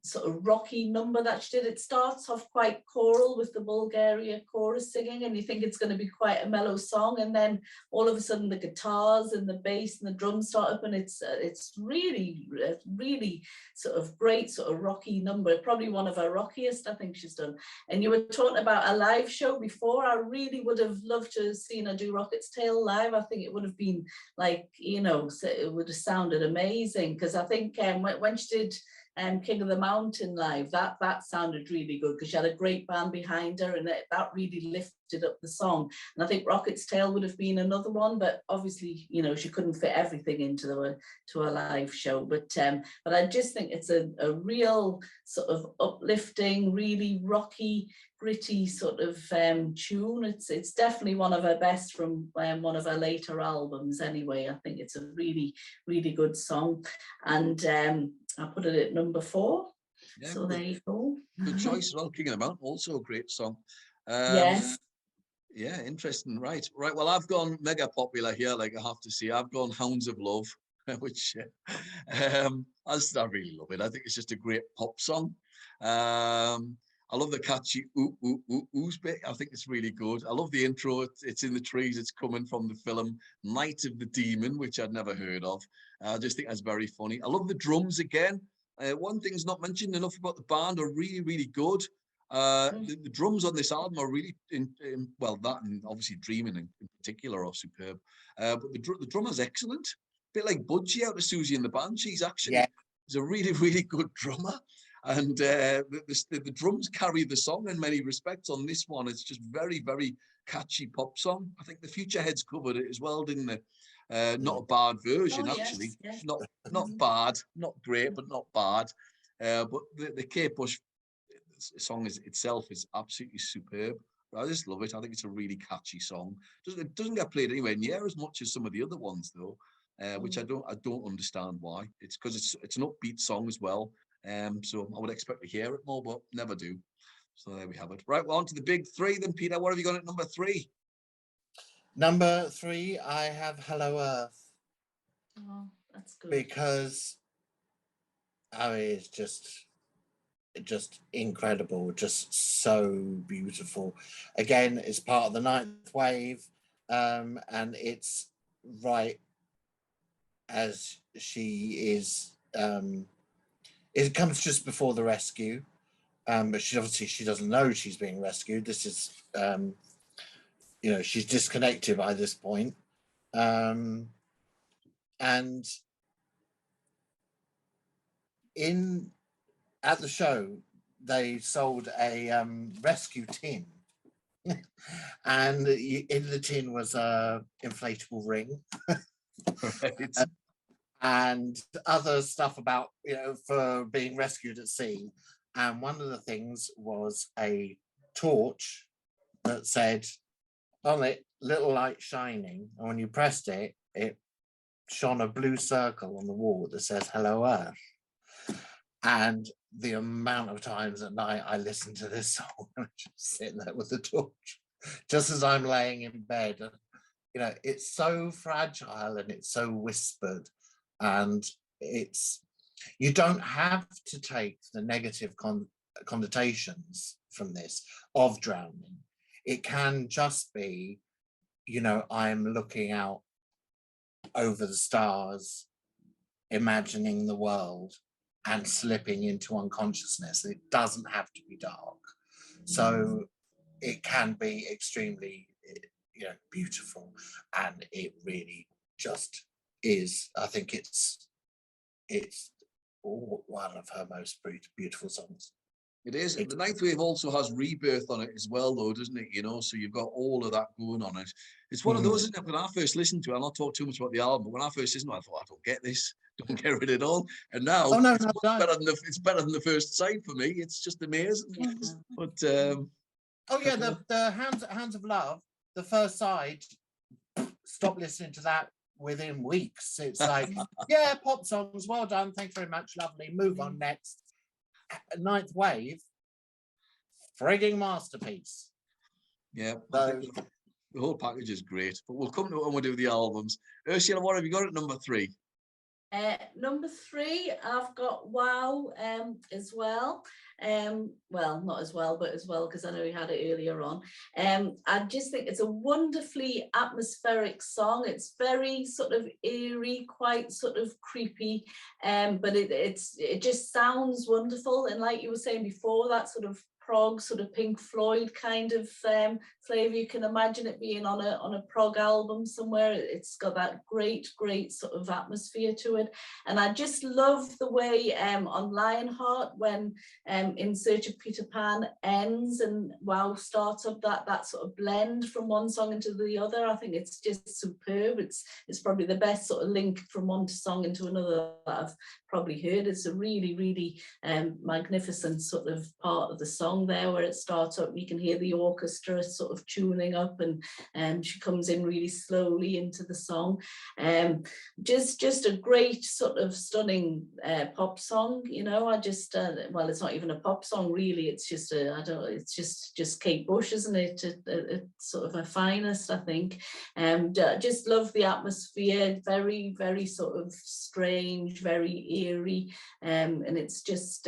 sort of rocky number that she did. It starts off quite choral with the Bulgaria chorus singing, and you think it's going to be quite a mellow song, and then all of a sudden the guitars and the bass and the drums start up, and it's really sort of great sort of rocky number, probably one of her rockiest I think she's done. And you were talking about a live show before. I really would have loved to have seen her do Rocket's Tale live. I think it would have been like, you know, so it would have sounded amazing, because I think when she did King of the Mountain live, that sounded really good, because she had a great band behind her, and that really lifted up the song. And I think Rocket's Tale would have been another one, but obviously, you know, she couldn't fit everything into a live show. But I just think it's a real sort of uplifting, really rocky, gritty sort of tune. It's definitely one of her best from one of her later albums anyway. I think it's a really good song, and I put it at number 4. Yeah, so there you go. Good choice as well. King of the Mountain, also a great song. Yes. Yeah, interesting. Right. Well, I've gone mega popular here, like I have to say. I've gone Hounds of Love, which I really love it. I think it's just a great pop song. I love the catchy ooh ooh ooh oohs bit. I think it's really good. I love the intro. It's in the trees. It's coming from the film Night of the Demon, which I'd never heard of. I just think that's very funny. I love the drums again. One thing's not mentioned enough about the band are really good. The drums on this album are really well, that and obviously Dreaming in particular are superb. But the drummer's excellent. A bit like Budgie out of Susie and the Banshees. Actually, he's a really good drummer. And the drums carry the song in many respects. On this one, it's just very catchy pop song. I think the Future Heads covered it as well, didn't they? Not a bad version, actually. Yes. Not bad, not great, but not bad. But the Kate Bush song itself is absolutely superb. I just love it. I think it's a really catchy song. It doesn't get played anywhere near as much as some of the other ones, though, which I don't understand why. It's because it's an upbeat song as well. So I would expect to hear it more, but never do. So there we have it. Right, well, on to the big 3 then, Peter. What have you got at number 3? Number 3, I have Hello Earth. Oh, that's good. Because I mean, it's just incredible, just so beautiful. Again, it's part of the Ninth Wave, and it's right as she is. It comes just before the rescue, but she doesn't know she's being rescued. This is, you know, she's disconnected by this point, and at the show they sold a rescue tin And in the tin was a inflatable ring Right. and other stuff about, you know, for being rescued at sea. And one of the things was a torch that said on it, little light shining. And when you pressed it, it shone a blue circle on the wall that says hello Earth. And the amount of times at night I listen to this song and just sitting there with the torch, just as I'm laying in bed. And, you know, it's so fragile and it's so whispered, and it's, you don't have to take the negative connotations from this of drowning. It can just be, you know, I'm looking out over the stars, imagining the world and slipping into unconsciousness. It doesn't have to be dark. So it can be extremely, you know, beautiful. And it really just is. I think it's one of her most beautiful songs. It is. The Ninth Wave also has Rebirth on it as well, though, doesn't it? You know, so you've got all of that going on it. It's one of those, isn't it? When I first listened to it, I'll not talk too much about the album, but when I first listened to it, I thought, I don't get this, don't get it at all. And now Oh, no, it's no, much no. better than it's better than the first sight for me. It's just amazing. But oh yeah, the Hands of Love, the first side, stop listening to that within weeks. It's like, yeah, pop songs, well done, thanks very much, lovely, move on next. Ninth Wave, frigging masterpiece. yeah, So, the whole package is great. But we'll come to it when we do the albums. Ursula, what have you got at number 3? Number 3, I've got Wow as well. Well, not as well, but as well, because I know we had it earlier on. I just think it's a wonderfully atmospheric song. It's very sort of eerie, quite sort of creepy, but it just sounds wonderful. And like you were saying before, that sort of prog, sort of Pink Floyd kind of flavour. You can imagine it being on a prog album somewhere. It's got that great sort of atmosphere to it. And I just love the way on Lionheart, when In Search of Peter Pan ends and Wow starts up, that sort of blend from one song into the other. I think it's just superb. It's probably the best sort of link from one song into another that I've probably heard. It's a really magnificent sort of part of the song there, where it starts up, you can hear the orchestra sort of tuning up, and she comes in really slowly into the song. Just a great sort of stunning pop song, you know. I just well, it's not even a pop song really, it's just it's just Kate Bush, isn't it, at sort of her finest, I think. And just love the atmosphere, very sort of strange, very eerie, and it's just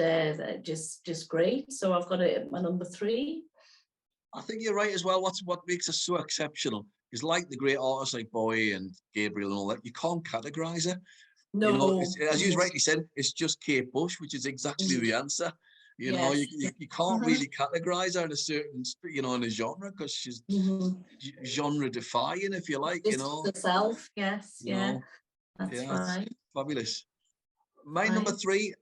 great. So I've got it at my number 3. I think you're right as well. What makes us so exceptional is, like the great artists like Bowie and Gabriel and all that, you can't categorize her. No, you know, as you rightly said, it's just Kate Bush, which is exactly the answer. You know, yes. you can't really categorize her in a certain, you know, in a genre, because she's genre defying, if you like. Just you know, herself. Yes, you yeah, know, that's yeah, right. fabulous. My Right. number 3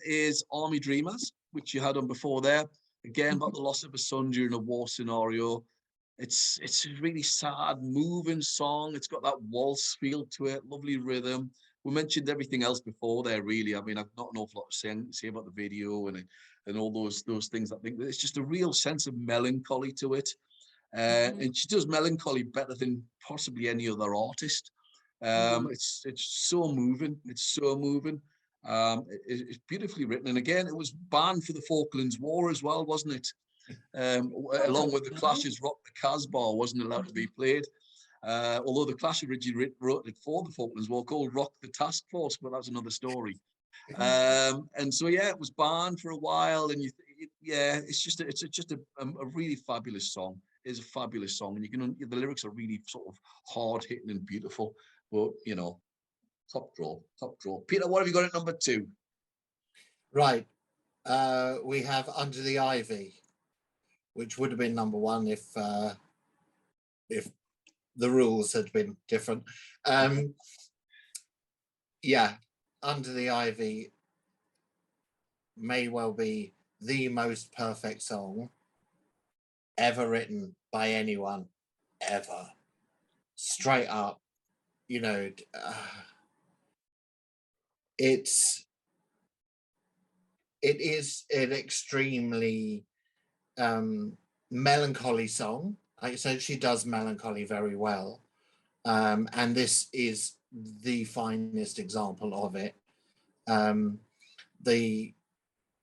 is Army Dreamers, which you had on before there. Again, about the loss of a son during a war scenario. It's a really sad, moving song. It's got that waltz feel to it, lovely rhythm. We mentioned everything else before there, really. I mean, I've not an awful lot to say about the video and all those things. I think it's just a real sense of melancholy to it. And she does melancholy better than possibly any other artist. It's so moving. It's so moving. It's beautifully written. And again, it was banned for the Falklands War as well, wasn't it? Along with the Clash's Rock the Casbah wasn't allowed to be played. Although the Clash originally wrote it for the Falklands War, called Rock the Task Force, but that's another story. And so yeah, it was banned for a while, and it's just a really fabulous song. It's a fabulous song, and the lyrics are really sort of hard hitting and beautiful. But you know, top draw. Peter, what have you got at number 2? right, we have Under the Ivy, which would have been number 1 if the rules had been different. Yeah, Under the Ivy may well be the most perfect song ever written by anyone ever. Straight up, you know, it is an extremely melancholy song. Like I said, she does melancholy very well. And this is the finest example of it. The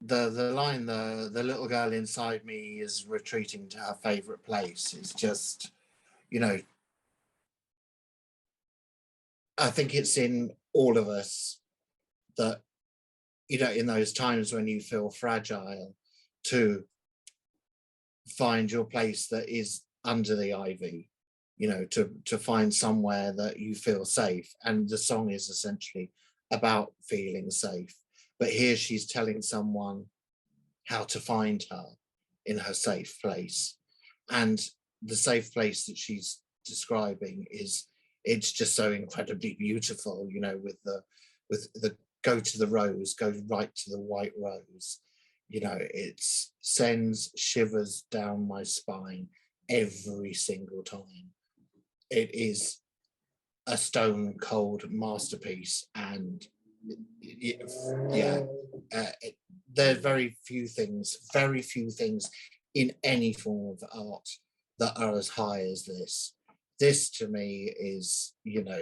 line, the little girl inside me is retreating to her favorite place, is just, you know, I think it's in all of us that, you know, in those times when you feel fragile, to find your place that is under the ivy, you know, to find somewhere that you feel safe. And the song is essentially about feeling safe. But here she's telling someone how to find her in her safe place. And the safe place that she's describing is, it's just so incredibly beautiful, you know, with the go to the rose, go right to the white rose. You know, it sends shivers down my spine every single time. It is a stone cold masterpiece. And yeah, there are very few things in any form of art that are as high as this. This to me is, you know,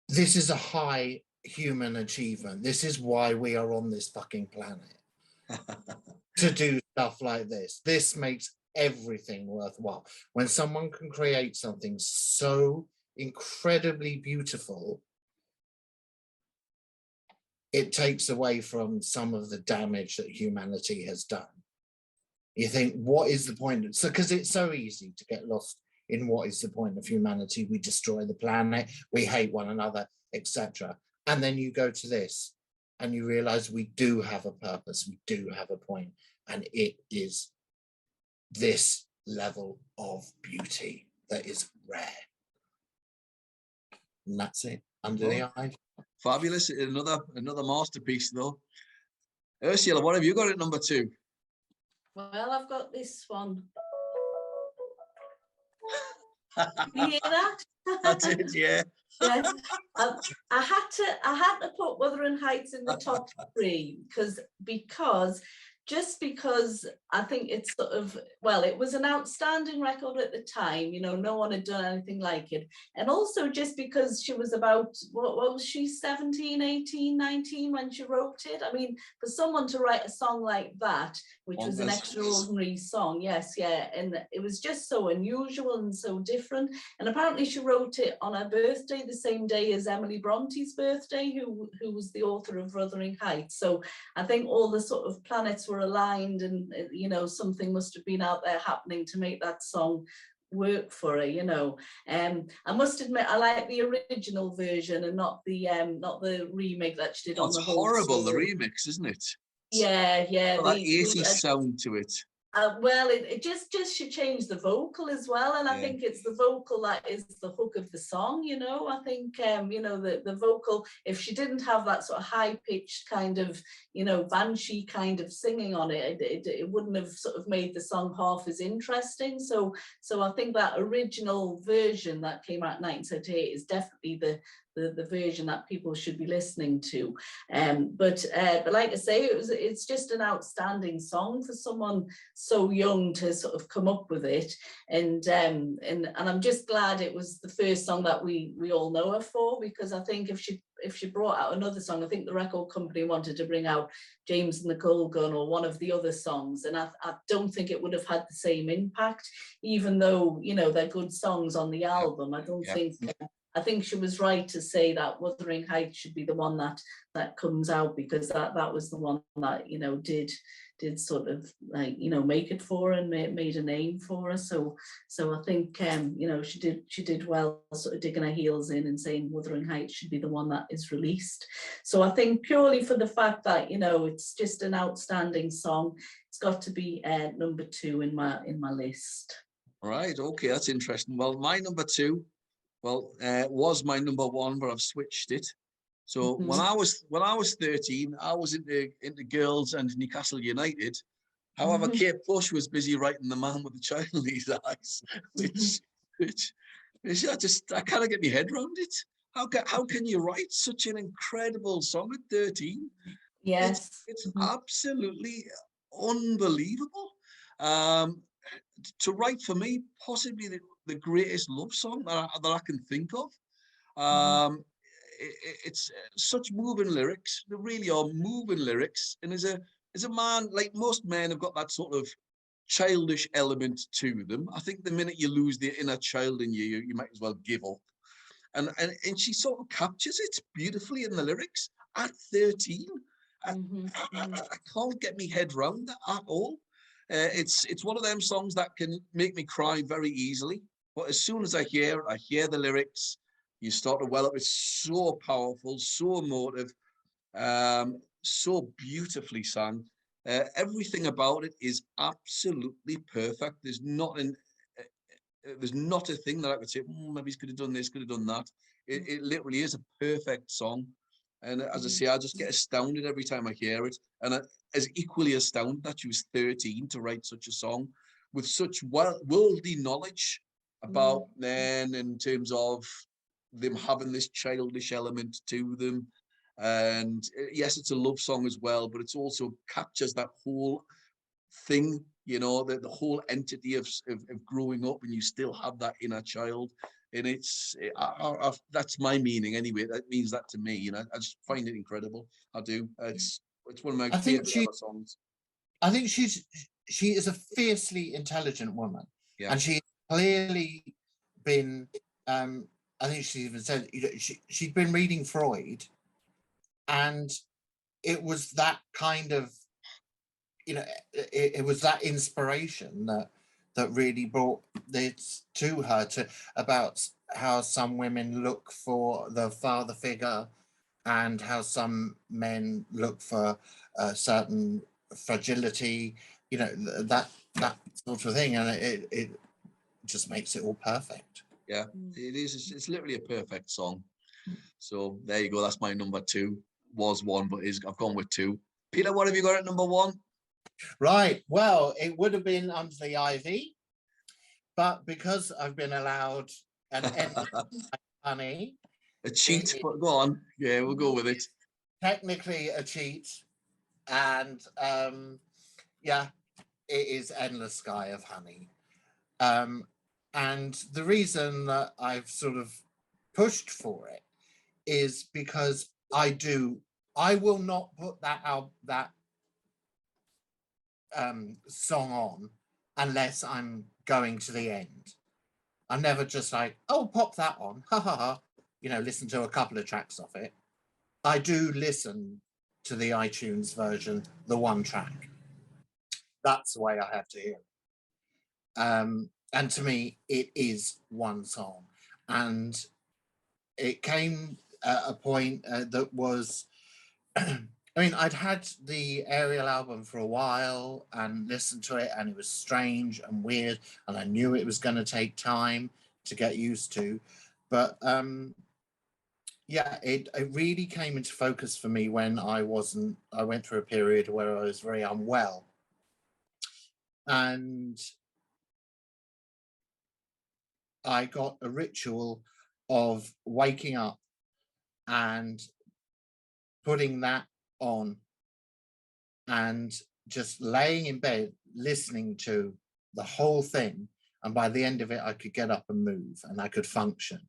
this is a high human achievement. This is why we are on this fucking planet. To do stuff like this. This makes everything worthwhile. When someone can create something so incredibly beautiful, it takes away from some of the damage that humanity has done. You think, what is the point? So, because it's so easy to get lost in what is the point of humanity. We destroy the planet, we hate one another, etc. And then you go to this and you realize we do have a purpose, we do have a point, and it is this level of beauty that is rare. And that's it. Under the eye. Fabulous. Another masterpiece though. Ursula, what have you got at number 2? Well, I've got this one. Can you hear that? That's it, yeah. Yes. I had to put Wuthering Heights in the top 3 because I think it's sort of, well, it was an outstanding record at the time, you know, no one had done anything like it. And also just because she was about, what was she, 17, 18, 19 when she wrote it? I mean, for someone to write a song like that, which was an extraordinary song, yes, yeah, and it was just so unusual and so different. And apparently she wrote it on her birthday, the same day as Emily Bronte's birthday, who was the author of Wuthering Heights. So I think all the sort of planets were aligned, and you know, something must have been out there happening to make that song work for her, you know. I must admit I like the original version and not the remake that she did on the whole horrible, song. the remix, isn't it? Yeah, that 80s sound to it. Well, it just should change the vocal as well, and I think it's the vocal that is the hook of the song, you know. I think you know, the vocal, if she didn't have that sort of high-pitched kind of, you know, banshee kind of singing on it, it wouldn't have sort of made the song half as interesting. So I think that original version that came out in 1978 is definitely the version that people should be listening to. But like I say, it's just an outstanding song for someone so young to sort of come up with it. And I'm just glad it was the first song that we all know her for, because I think if she brought out another song, I think the record company wanted to bring out James and the Coal Gun or one of the other songs, and I don't think it would have had the same impact, even though, you know, they're good songs on the album. I don't think. I think she was right to say that Wuthering Heights should be the one that comes out, because that was the one that, you know, did sort of, like, you know, make it for her and made a name for her. So I think you know, she did well sort of digging her heels in and saying Wuthering Heights should be the one that is released. So I think purely for the fact that, you know, it's just an outstanding song, it's got to be number 2 in my list. Right, okay, that's interesting. Well, my number 2, well, was my number 1, but I've switched it. So when I was 13, I was into girls and Newcastle United. However, Kate Bush was busy writing The Man with the Child in His Eyes, which I can't get my head around it. How can you write such an incredible song at 13? Yes. It's absolutely unbelievable. To write, for me, possibly the greatest love song that I can think of. It's such moving lyrics. They really are moving lyrics. And as a man, like most men have got that sort of childish element to them. I think the minute you lose the inner child in you, you might as well give up. And she sort of captures it beautifully in the lyrics at 13. I can't get my head round that at all. It's one of them songs that can make me cry very easily. But as soon as I hear the lyrics, you start to well up. It's so powerful, so emotive, so beautifully sung. Everything about it is absolutely perfect. There's not a thing that I could say, maybe he could have done this, could have done that. It literally is a perfect song. And as I say, I just get astounded every time I hear it. And as equally astounded that she was 13 to write such a song with such worldly knowledge about men in terms of them having this childish element to them. And yes, it's a love song as well, but it's also captures that whole thing, you know, the whole entity of growing up and you still have that inner child. And that's my meaning anyway. That means that to me, you know. I just find it incredible. I do. It's one of my favorite ever songs. I think she is a fiercely intelligent woman, and she's clearly been. I think she even said, you know, she'd been reading Freud, and it was that kind of, you know, it was that inspiration that really brought this to her, about how some women look for the father figure and how some men look for a certain fragility, you know, that sort of thing, and it just makes it all perfect. Yeah, it is. It's literally a perfect song. So there you go. That's my number 2. Was 1, but I've gone with 2. Peter, what have you got at number 1? Right. Well, it would have been Under the Ivy, but because I've been allowed an honey, a cheat, but go on. Yeah, we'll go with it. Technically a cheat, and yeah, it is Endless Sky of Honey. And the reason that I've sort of pushed for it is because I will not put that song on unless I'm going to the end. I'm never just like, oh, pop that on, ha ha ha, you know, listen to a couple of tracks of it. I do listen to the iTunes version, the one track. That's the way I have to hear it. And to me, it is one song. And it came at a point that was, I mean, I'd had the Ariel album for a while and listened to it, and it was strange and weird, and I knew it was going to take time to get used to. But yeah, it really came into focus for me when I went through a period where I was very unwell. And I got a ritual of waking up and putting that on and just laying in bed, listening to the whole thing. And by the end of it, I could get up and move and I could function.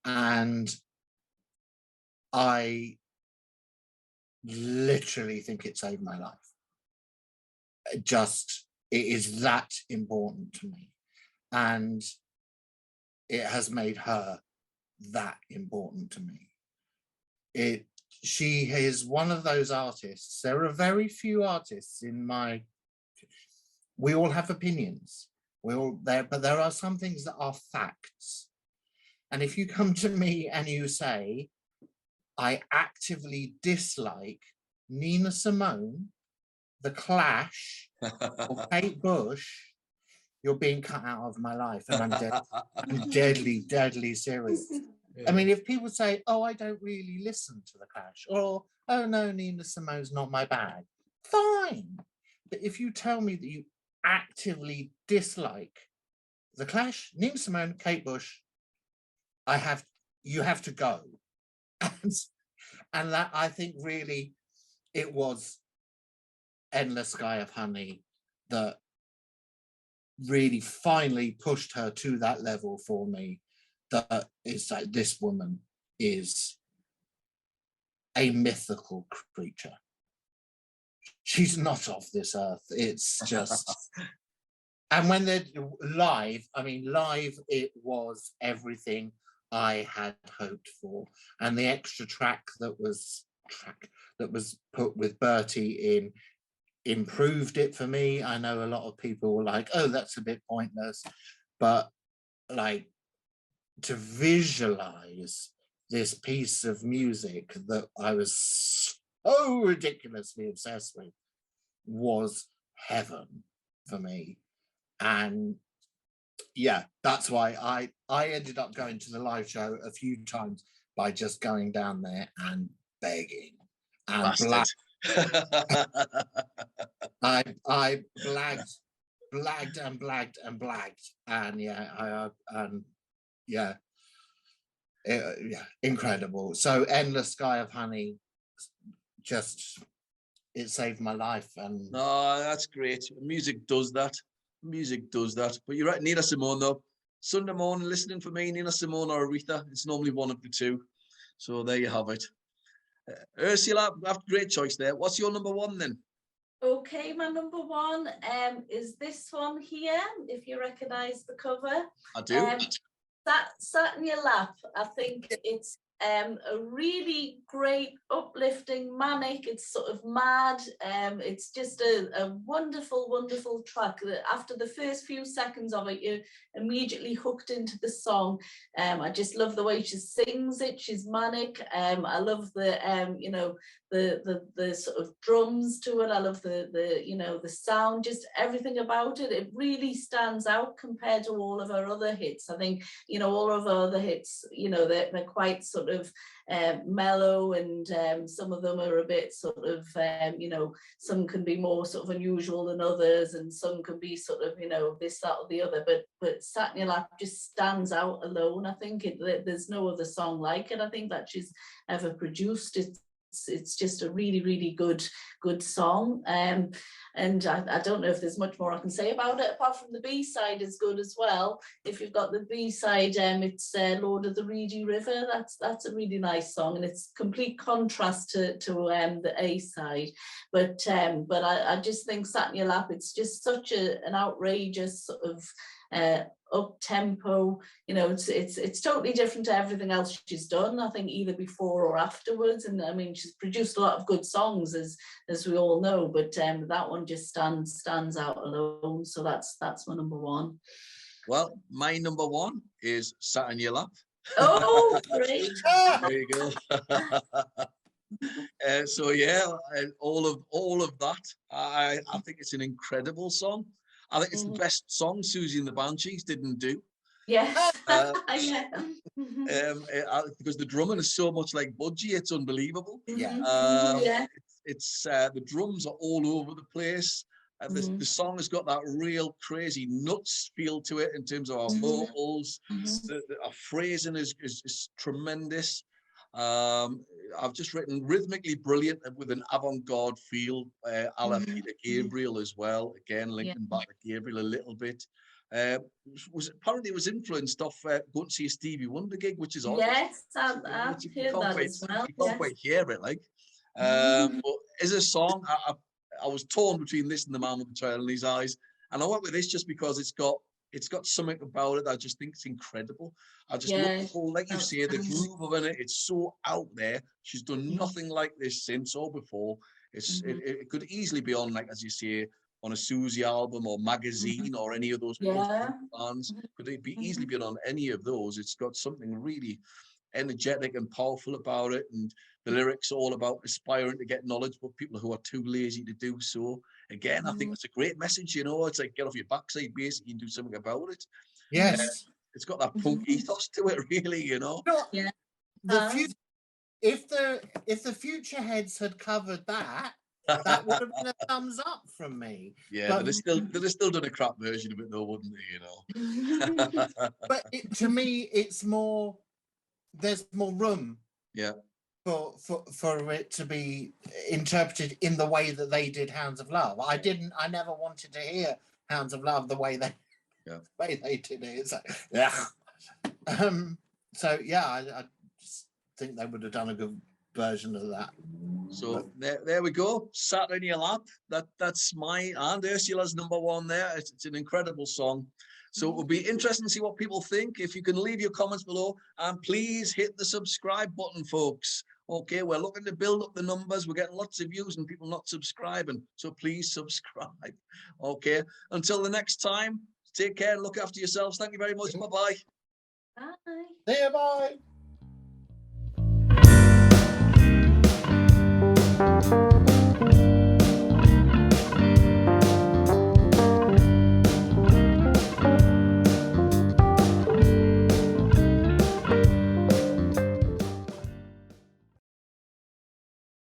And I literally think it saved my life. It is that important to me. And it has made her that important to me. She is one of those artists. There are very few artists we all have opinions. But there are some things that are facts. And if you come to me and you say, I actively dislike Nina Simone, The Clash, or Kate Bush, you're being cut out of my life, and I'm deadly, deadly serious. I mean, if people say, oh, I don't really listen to the Clash, or oh no, Nina Simone's not my bag, fine. But if you tell me that you actively dislike the Clash, Nina Simone, Kate Bush, you have to go. And that, I think, really, it was Endless Sky of Honey that really finally pushed her to that level for me. That it's like, this woman is a mythical creature. She's not of this earth. It's just, and when they're live, I mean, live, it was everything I had hoped for. And the extra track that was put with Bertie in improved it for me. I know a lot of people were like, oh, that's a bit pointless, but like, to visualize this piece of music that I was so ridiculously obsessed with was heaven for me. And yeah, that's why I ended up going to the live show a few times by just going down there and begging and I blagged and blagged, and yeah, incredible. So Endless Sky of Honey, just, it saved my life. And no, that's great. Music does that. Music does that. But you're right, Nina Simone though. Sunday morning listening for me, Nina Simone or Aretha. It's normally one of the two. So there you have it. Ursula, great choice there. What's your number one then? Okay, my number one is this one here, if you recognise the cover. I do. Sat in Your Lap. I think it's a really great, uplifting, manic. It's sort of mad. It's just a wonderful, wonderful track that after the first few seconds of it, you're immediately hooked into the song. I just love the way she sings it. She's manic. I love the you know, the sort of drums to it. I love the you know, the sound, just everything about it. It really stands out compared to all of her other hits. I think, you know, all of her other hits, you know, they're quite sort of mellow, and some of them are a bit sort of you know, some can be more sort of unusual than others, and some can be sort of, you know, this, that or the other, but Sat in Your Lap just stands out alone. I think there's no other song like it, I think, that she's ever produced. It's just a really, really good song, and I don't know if there's much more I can say about it, apart from the B-side is good as well. If you've got the B-side, it's Lord of the Reedy River. That's a really nice song, and it's complete contrast to the A-side. But I just think Sat in Your Lap, it's just such an outrageous sort of up tempo, you know, it's totally different to everything else she's done, I think, either before or afterwards. And I mean, she's produced a lot of good songs, as we all know, but that one just stands out alone. So that's my number one. Well, my number one is Sat in Your Lap. Oh, great. There you go. So yeah, all of that, I think it's an incredible song. I think it's the best song Susie and the Banshees didn't do. Yeah. Yeah. Because the drumming is so much like Budgie, it's unbelievable. yeah, Yeah. It's the drums are all over the place. The song has got that real crazy nuts feel to it in terms of our vocals. Our phrasing is tremendous. I've just written rhythmically brilliant with an avant-garde feel, a la Peter Gabriel as well. Again, linking back to Gabriel a little bit. Apparently was influenced off going to see a Stevie Wonder gig, which is odd. Yes, I've heard that as well. You can't quite hear it, like. But as a song, I was torn between this and The Man with the Trail in His Eyes, and I went with this just because it's got something about it that I just think it's incredible. I just love the whole, like you say, the groove of it. It's so out there. She's done nothing like this since or before. It could easily be on, like, as you say, on a Susie album or magazine or any of those bands. Could it be easily be on any of those? It's got something really energetic and powerful about it, and the lyrics all about aspiring to get knowledge, but people who are too lazy to do so. Again, I think it's a great message. You know, it's like, get off your backside, basically, and do something about it. Yes. It's got that punk ethos to it, really, you know. Yeah. The future, if the future heads had covered that, that would have been a thumbs up from me. Yeah, But- they'd have still done a crap version of it though, wouldn't they, you know? But to me, it's more. There's more room. Yeah. For it to be interpreted in the way that they did Hounds of Love. I never wanted to hear Hounds of Love the way they did it. It's like, yeah. So yeah, I just think they would have done a good version of that. So there we go. Sat in your lap. That's my and Ursula's number one there. It's an incredible song. So it will be interesting to see what people think. If you can leave your comments below, and please hit the subscribe button, folks. Okay, we're looking to build up the numbers. We're getting lots of views and people not subscribing. So please subscribe. Okay, until the next time, take care and look after yourselves. Thank you very much. Bye-bye. Bye. See you, bye.